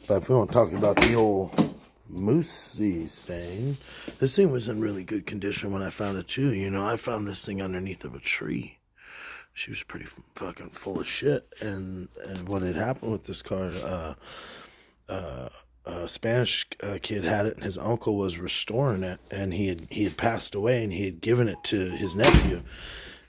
But if we want to talk about the old Moosey's thing, this thing was in really good condition when I found it too. You know, I found this thing underneath of a tree. She was pretty fucking full of shit. And what had happened with this car, a Spanish kid had it, and his uncle was restoring it, and he had passed away, and he had given it to his nephew,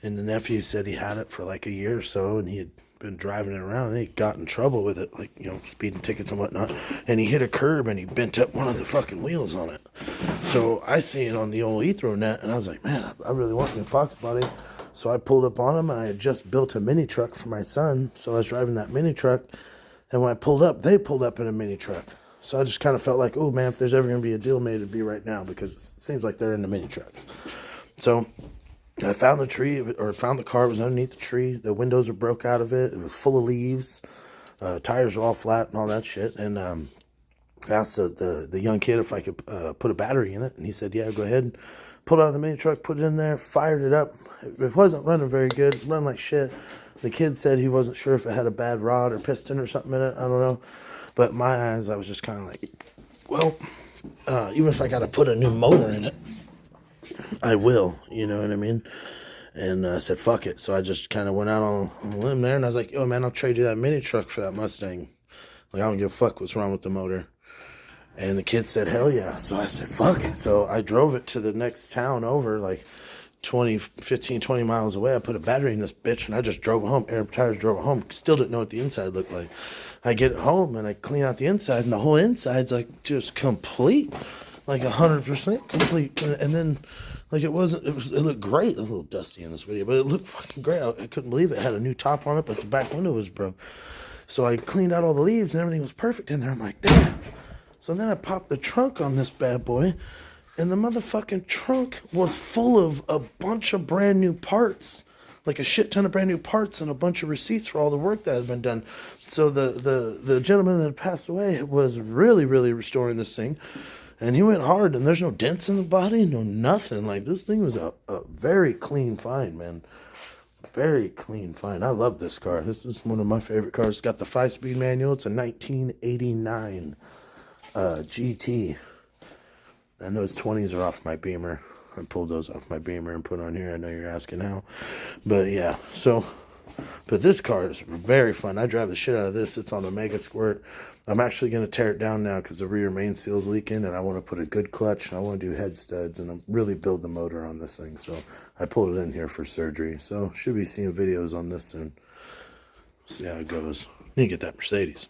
and the nephew said he had it for like a year or so, and he had been driving it around, and he got in trouble with it, like, you know, speeding tickets and whatnot, and he hit a curb, and he bent up one of the fucking wheels on it. So I seen it on the old Ethronet, and I was like, man, I really want a Fox body. So I pulled up on him, and I had just built a mini truck for my son, so I was driving that mini truck, and when I pulled up, they pulled up in a mini truck. So I just kind of felt like, oh man, if there's ever going to be a deal made, it'd be right now, because it seems like they're into mini trucks. So I found the tree, or found the car. It was underneath the tree. The windows were broke out of it. It was full of leaves. Tires were all flat and all that shit. And I asked the young kid if I could put a battery in it, and he said, yeah, go ahead. Pulled out of the mini truck, put it in there, fired it up. It wasn't running very good. It was running like shit. The kid said he wasn't sure if it had a bad rod or piston or something in it. I don't know. But in my eyes, I was just kind of like, well, even if I got to put a new motor in it, I will, you know what I mean? And I said, fuck it. So I just kind of went out on a limb there, and I was like, yo, man, I'll trade you that mini truck for that Mustang. Like, I don't give a fuck what's wrong with the motor. And the kid said, hell yeah. So I said, fuck it. So I drove it to the next town over, like 15, 20 miles away. I put a battery in this bitch, and I just drove it home. Air Tires drove it home. Still didn't know what the inside looked like. I get it home, and I clean out the inside, and the whole inside's like just complete. Like 100% complete. And then, like, it looked great. A little dusty in this video, but it looked fucking great. I couldn't believe it. It had a new top on it, but the back window was broke. So I cleaned out all the leaves, and everything was perfect in there. I'm like, damn. So then I popped the trunk on this bad boy, and the motherfucking trunk was full of a bunch of brand new parts. Like a shit ton of brand new parts and a bunch of receipts for all the work that had been done. So the gentleman that had passed away was really, really restoring this thing. And he went hard, and there's no dents in the body, no nothing. Like, this thing was a very clean find, man. Very clean find. I love this car. This is one of my favorite cars. It's got the 5-speed manual. It's a 1989 GT. I know its 20s are off my Beamer. I pulled those off my Beamer and put on here. I know you're asking how. But yeah, so, but this car is very fun. I drive the shit out of this. It's on a Mega Squirt. I'm actually going to tear it down now because the rear main seal's leaking, and I want to put a good clutch, and I want to do head studs, and really build the motor on this thing. So I pulled it in here for surgery. So should be seeing videos on this soon. See how it goes. Need to get that Mercedes.